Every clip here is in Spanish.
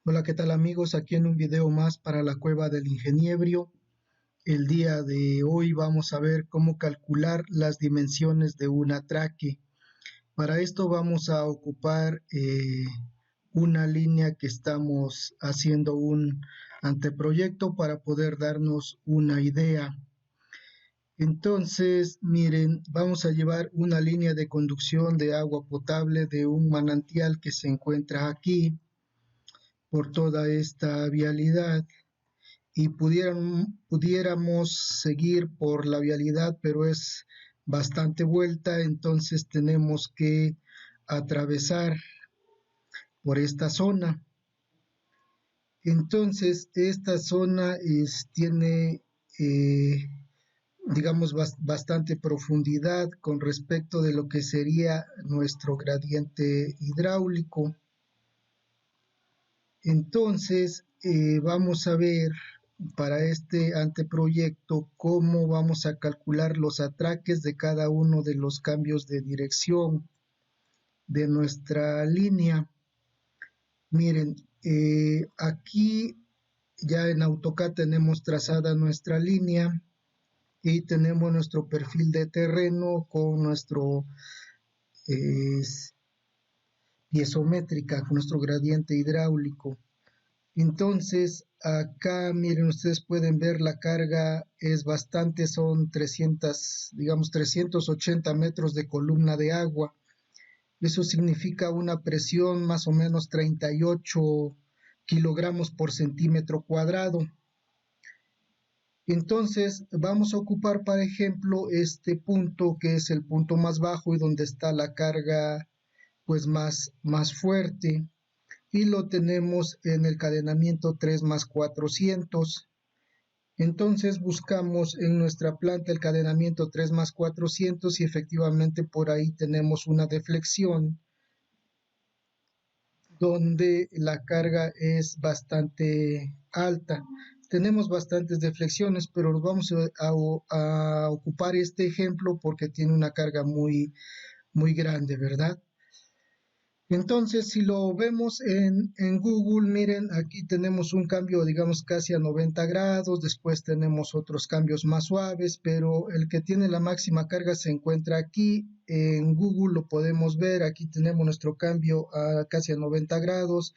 Hola, ¿qué tal amigos? Aquí en un video más para la Cueva del Ingeniebrio. El día de hoy vamos a ver cómo calcular las dimensiones de un atraque. Para esto vamos a ocupar una línea que estamos haciendo un anteproyecto para poder darnos una idea. Entonces, miren, vamos a llevar una línea de conducción de agua potable de un manantial que se encuentra aquí por toda esta vialidad. Y pudiéramos seguir por la vialidad, pero es bastante vuelta, entonces tenemos que atravesar por esta zona. Entonces, esta zona tiene, digamos, bastante profundidad con respecto de lo que sería nuestro gradiente hidráulico. Entonces, vamos a ver para este anteproyecto cómo vamos a calcular los atraques de cada uno de los cambios de dirección de nuestra línea. Miren, aquí ya en AutoCAD tenemos trazada nuestra línea y tenemos nuestro perfil de terreno con nuestro eh, piezométrica, con nuestro gradiente hidráulico. Entonces, acá miren, ustedes pueden ver la carga es bastante, son 300, digamos 380 metros de columna de agua. Eso significa una presión más o menos 38 kilogramos por centímetro cuadrado. Entonces, vamos a ocupar, por ejemplo, este punto que es el punto más bajo y donde está la carga pues más fuerte. Y lo tenemos en el cadenamiento 3 más 400. Entonces buscamos en nuestra planta el cadenamiento 3 más 400 y efectivamente por ahí tenemos una deflexión donde la carga es bastante alta. Tenemos bastantes deflexiones, pero vamos a ocupar este ejemplo porque tiene una carga muy grande, ¿verdad? Entonces, si lo vemos en Google, miren, aquí tenemos un cambio, digamos, casi a 90 grados, después tenemos otros cambios más suaves, pero el que tiene la máxima carga se encuentra aquí, en Google lo podemos ver, aquí tenemos nuestro cambio a casi a 90 grados,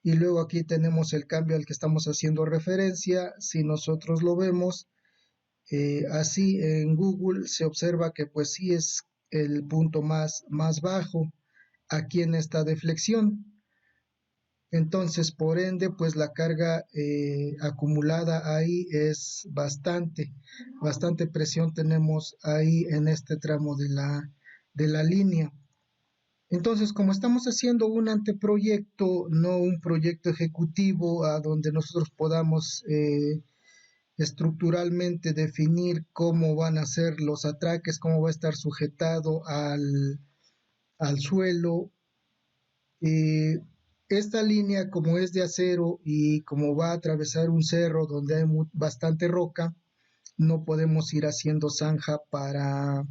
y luego aquí tenemos el cambio al que estamos haciendo referencia. Si nosotros lo vemos así en Google, se observa que pues sí es el punto más bajo aquí en esta deflexión. Entonces, por ende, pues la carga acumulada ahí es bastante presión tenemos ahí en este tramo de la línea. Entonces, como estamos haciendo un anteproyecto, no un proyecto ejecutivo a donde nosotros podamos estructuralmente definir cómo van a ser los atraques, cómo va a estar sujetado al suelo, esta línea, como es de acero y como va a atravesar un cerro donde hay bastante roca, no podemos ir haciendo zanja para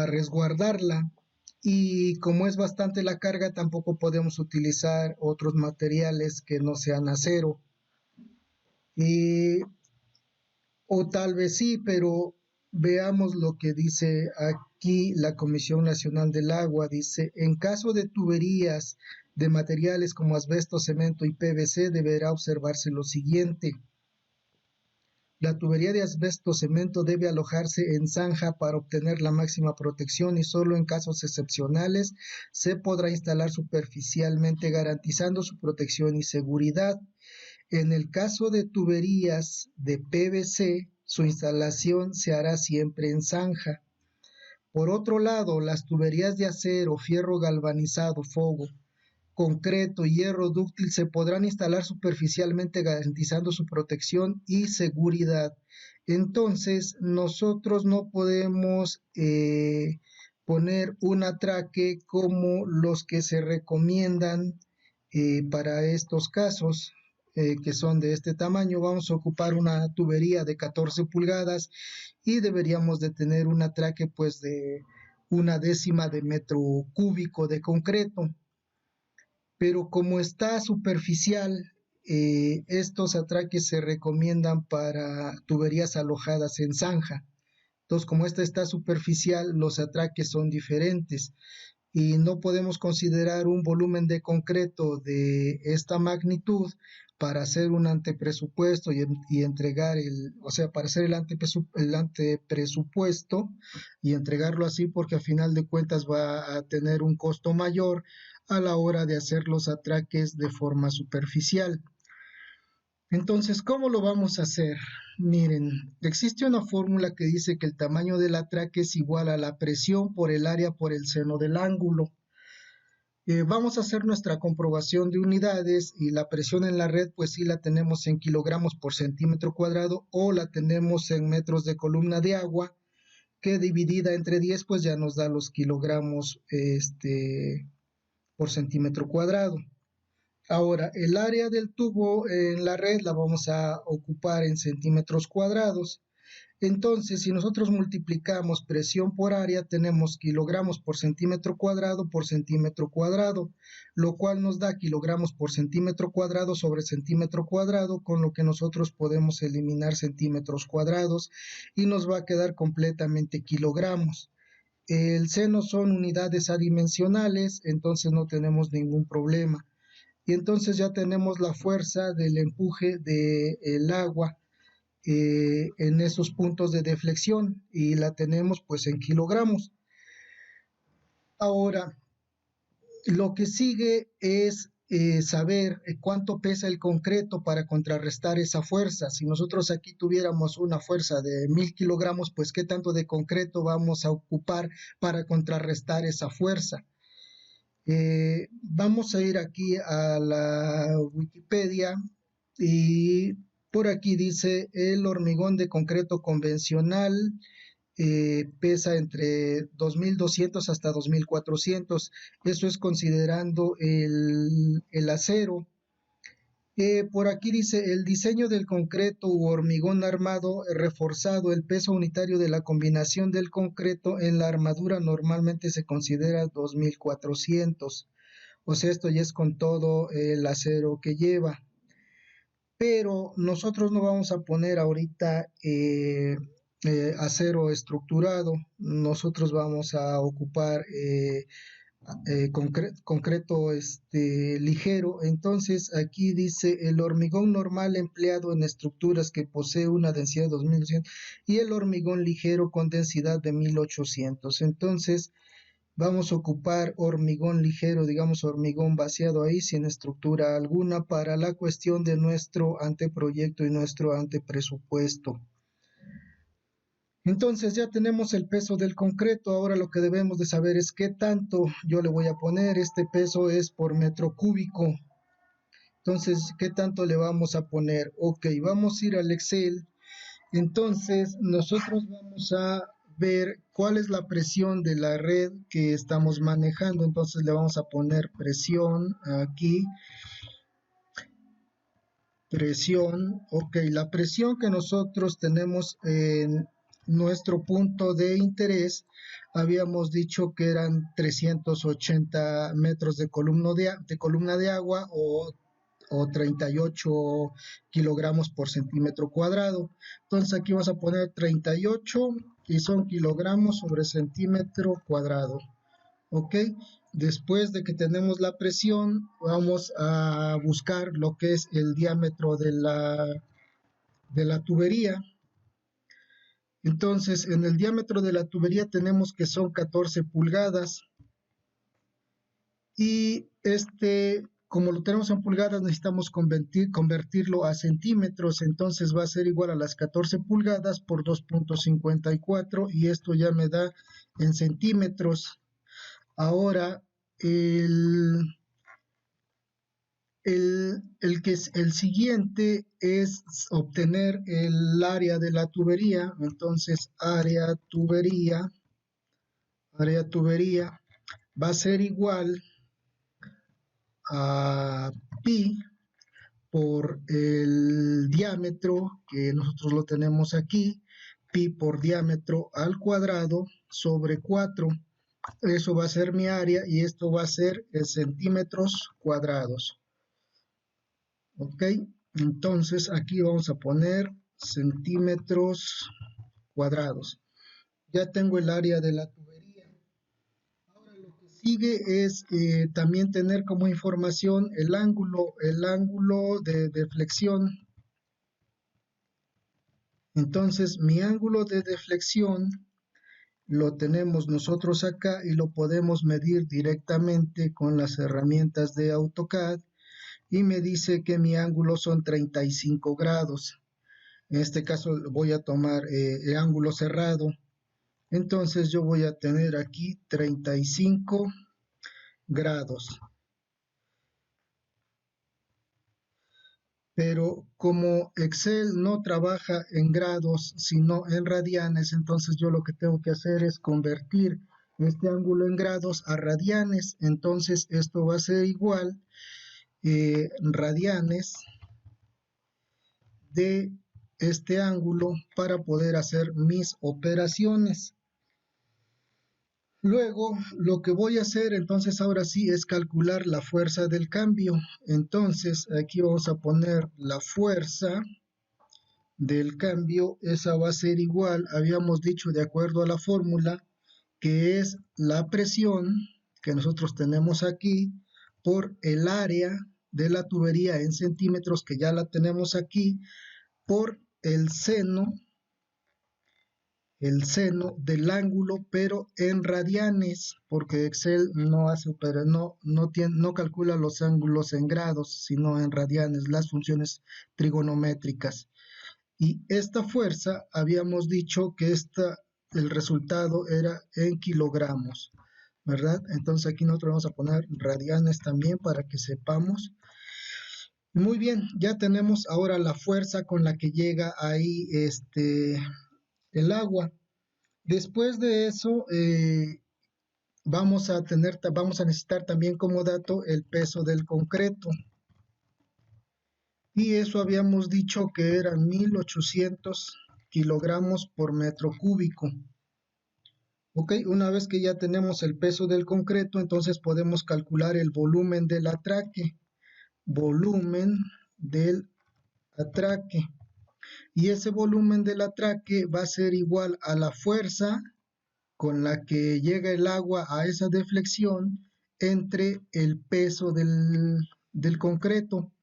resguardarla. Y como es bastante la carga, tampoco podemos utilizar otros materiales que no sean acero. O tal vez sí, pero veamos lo que dice aquí la Comisión Nacional del Agua. Dice, en caso de tuberías de materiales como asbesto, cemento y PVC, deberá observarse lo siguiente. La tubería de asbesto cemento debe alojarse en zanja para obtener la máxima protección y solo en casos excepcionales se podrá instalar superficialmente garantizando su protección y seguridad. En el caso de tuberías de PVC, su instalación se hará siempre en zanja. Por otro lado, las tuberías de acero, fierro galvanizado, fogo, concreto y hierro dúctil se podrán instalar superficialmente garantizando su protección y seguridad. Entonces, nosotros no podemos poner un atraque como los que se recomiendan para estos casos, que son de este tamaño. Vamos a ocupar una tubería de 14 pulgadas y deberíamos de tener un atraque pues de 1/10 de metro cúbico de concreto. pero como está superficial, estos atraques se recomiendan para tuberías alojadas en zanja. Entonces, como esta está superficial, los atraques son diferentes y no podemos considerar un volumen de concreto de esta magnitud para hacer un antepresupuesto y entregar o sea, para hacer el antepresupuesto y entregarlo así porque a final de cuentas va a tener un costo mayor a la hora de hacer los atraques de forma superficial. Entonces, ¿cómo lo vamos a hacer? Miren, existe una fórmula que dice que el tamaño del atraque es igual a la presión por el área por el seno del ángulo. Vamos a hacer nuestra comprobación de unidades y la presión en la red, pues sí la tenemos en kilogramos por centímetro cuadrado o la tenemos en metros de columna de agua, que dividida entre 10, pues ya nos da los kilogramos por centímetro cuadrado. Ahora, el área del tubo en la red la vamos a ocupar en centímetros cuadrados. Entonces, si nosotros multiplicamos presión por área, tenemos kilogramos por centímetro cuadrado, lo cual nos da kilogramos por centímetro cuadrado sobre centímetro cuadrado, con lo que nosotros podemos eliminar centímetros cuadrados y nos va a quedar completamente kilogramos. El seno son unidades adimensionales, entonces no tenemos ningún problema. Y entonces ya tenemos la fuerza del empuje del agua en esos puntos de deflexión y la tenemos pues en kilogramos. Ahora, lo que sigue es saber cuánto pesa el concreto para contrarrestar esa fuerza. Si nosotros aquí tuviéramos una fuerza de 1000 kilogramos, pues qué tanto de concreto vamos a ocupar para contrarrestar esa fuerza. Vamos a ir aquí a la Wikipedia y por aquí dice el hormigón de concreto convencional pesa entre 2200 hasta 2400. Eso es considerando el acero. Por aquí dice el diseño del concreto u hormigón armado reforzado, el peso unitario de la combinación del concreto en la armadura normalmente se considera 2400. O sea, esto ya es con todo el acero que lleva. Pero nosotros no vamos a poner ahorita acero estructurado, nosotros vamos a ocupar concreto ligero. Entonces aquí dice el hormigón normal empleado en estructuras que posee una densidad de 2200 y el hormigón ligero con densidad de 1800. Entonces vamos a ocupar hormigón ligero, digamos hormigón vaciado ahí sin estructura alguna para la cuestión de nuestro anteproyecto y nuestro antepresupuesto. Entonces ya tenemos el peso del concreto, ahora lo que debemos de saber es qué tanto yo le voy a poner, este peso es por metro cúbico. Entonces, ¿qué tanto le vamos a poner? Ok, vamos a ir al Excel. Entonces, nosotros vamos a ver cuál es la presión de la red que estamos manejando. Entonces, le vamos a poner presión aquí. Presión, ok, la presión que nosotros tenemos en nuestro punto de interés, habíamos dicho que eran 380 metros de columna de agua o 38 kilogramos por centímetro cuadrado. Entonces aquí vamos a poner 38 y son kilogramos sobre centímetro cuadrado. Ok, después de que tenemos la presión, vamos a buscar lo que es el diámetro de la tubería. Entonces, en el diámetro de la tubería tenemos que son 14 pulgadas. Y como lo tenemos en pulgadas, necesitamos convertirlo a centímetros. Entonces va a ser igual a las 14 pulgadas por 2.54 y esto ya me da en centímetros. Ahora, el siguiente es obtener el área de la tubería. Entonces, área tubería va a ser igual a pi por el diámetro, que nosotros lo tenemos aquí, pi por diámetro al cuadrado sobre 4. Eso va a ser mi área y esto va a ser en centímetros cuadrados. Ok, entonces aquí vamos a poner centímetros cuadrados. Ya tengo el área de la tubería. Ahora lo que sigue es también tener como información el ángulo de deflexión. Entonces mi ángulo de deflexión lo tenemos nosotros acá y lo podemos medir directamente con las herramientas de AutoCAD y me dice que mi ángulo son 35 grados. En este caso voy a tomar el ángulo cerrado. Entonces yo voy a tener aquí 35 grados. Pero como Excel no trabaja en grados, sino en radianes, entonces yo lo que tengo que hacer es convertir este ángulo en grados a radianes. Entonces esto va a ser igual radianes de este ángulo para poder hacer mis operaciones. Luego, lo que voy a hacer entonces ahora sí es calcular la fuerza del cambio. Entonces, aquí vamos a poner la fuerza del cambio. Esa va a ser igual, habíamos dicho de acuerdo a la fórmula, que es la presión que nosotros tenemos aquí por el área de la tubería en centímetros, que ya la tenemos aquí, por el seno del ángulo, pero en radianes, porque Excel no hace, pero no calcula los ángulos en grados, sino en radianes, las funciones trigonométricas. Y esta fuerza, habíamos dicho que el resultado era en kilogramos, ¿verdad? Entonces aquí nosotros vamos a poner radianes también para que sepamos. Muy bien, ya tenemos ahora la fuerza con la que llega ahí el agua. Después de eso, vamos a necesitar también como dato el peso del concreto. Y eso habíamos dicho que eran 1800 kilogramos por metro cúbico. Ok, una vez que ya tenemos el peso del concreto, entonces podemos calcular el volumen del atraque. Volumen del atraque. Y ese volumen del atraque va a ser igual a la fuerza con la que llega el agua a esa deflexión entre el peso del concreto.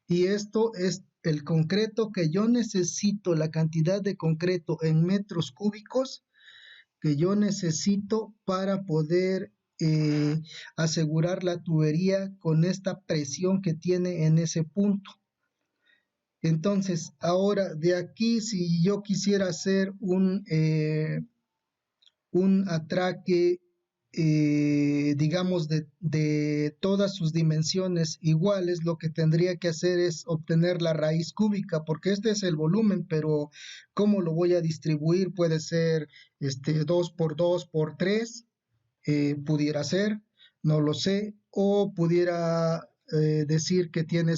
Y esto es el concreto que yo necesito, la cantidad de concreto en metros cúbicos que yo necesito para poder asegurar la tubería con esta presión que tiene en ese punto. Entonces, ahora de aquí, si yo quisiera hacer un atraque, digamos, de todas sus dimensiones iguales, lo que tendría que hacer es obtener la raíz cúbica, porque este es el volumen, pero ¿cómo lo voy a distribuir? Puede ser 2 por 2 por 3, pudiera ser, no lo sé, o pudiera decir que tiene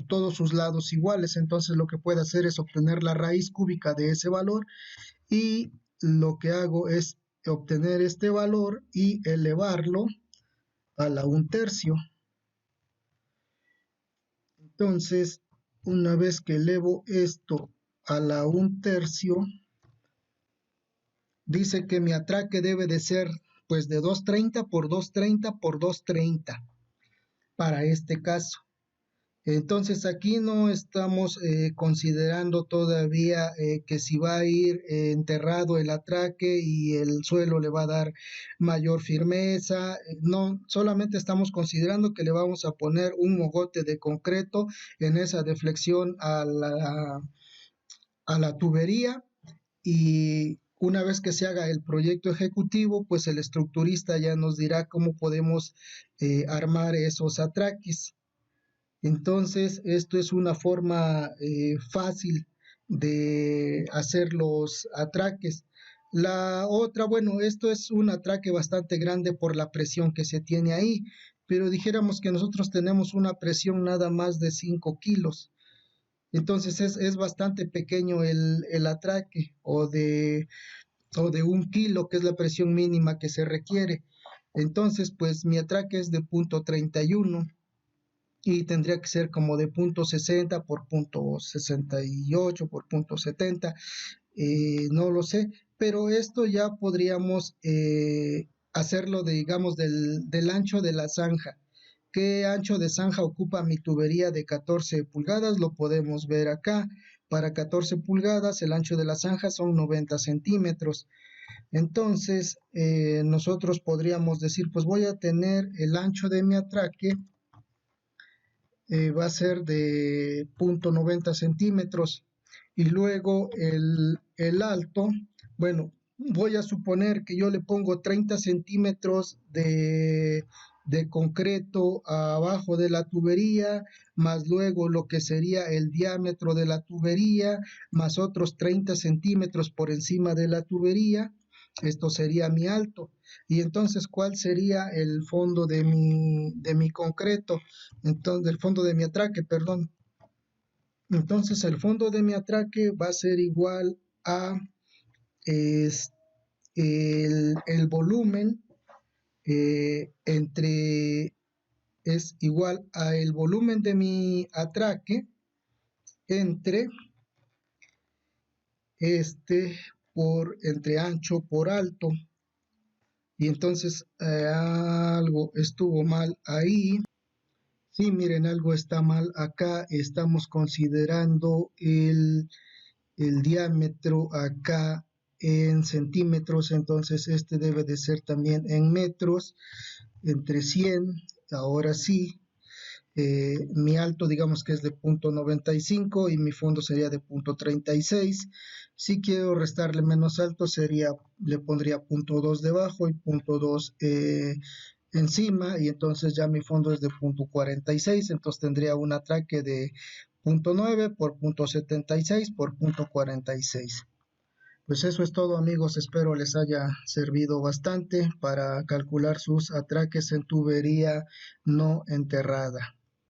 todos sus lados iguales, entonces lo que puede hacer es obtener la raíz cúbica de ese valor y lo que hago es obtener este valor y elevarlo a la 1/3. Entonces, una vez que elevo esto a la 1/3, dice que mi atraque debe de ser pues de 230 por 230 por 230 para este caso. Entonces aquí no estamos considerando todavía que si va a ir enterrado el atraque y el suelo le va a dar mayor firmeza. No, solamente estamos considerando que le vamos a poner un mogote de concreto en esa deflexión a la tubería, y una vez que se haga el proyecto ejecutivo, pues el estructurista ya nos dirá cómo podemos armar esos atraques. Entonces, esto es una forma fácil de hacer los atraques. La otra, bueno, esto es un atraque bastante grande por la presión que se tiene ahí, pero dijéramos que nosotros tenemos una presión nada más de 5 kilos. Entonces es bastante pequeño el atraque, o de 1 kilo, que es la presión mínima que se requiere. Entonces, pues mi atraque es de 0.31 y tendría que ser como de 0.60 por 0.68 por 0.70, no lo sé, pero esto ya podríamos hacerlo, digamos, del ancho de la zanja. ¿Qué ancho de zanja ocupa mi tubería de 14 pulgadas? Lo podemos ver acá. Para 14 pulgadas, el ancho de la zanja son 90 centímetros. Entonces, nosotros podríamos decir, pues voy a tener el ancho de mi atraque, va a ser de 0.90 centímetros. Y luego el alto, bueno, voy a suponer que yo le pongo 30 centímetros de concreto abajo de la tubería, más luego lo que sería el diámetro de la tubería, más otros 30 centímetros por encima de la tubería. Esto sería mi alto. Y entonces, ¿cuál sería el fondo de mi concreto? Entonces, el fondo de mi atraque, perdón. Entonces, el fondo de mi atraque va a ser igual a es, el volumen es igual a el volumen de mi atraque entre entre ancho por alto. Y entonces algo estuvo mal ahí. Sí, miren, algo está mal acá. Estamos considerando el diámetro acá en centímetros, entonces este debe de ser también en metros, entre 100. Ahora sí, mi alto digamos que es de 0.95 y mi fondo sería de 0.36. Si quiero restarle menos alto, le pondría 0.2 debajo y 0.2 encima, y entonces ya mi fondo es de 0.46, entonces tendría un atraque de 0.9 por 0.76 por 0.46. Pues eso es todo, amigos, espero les haya servido bastante para calcular sus atraques en tubería no enterrada.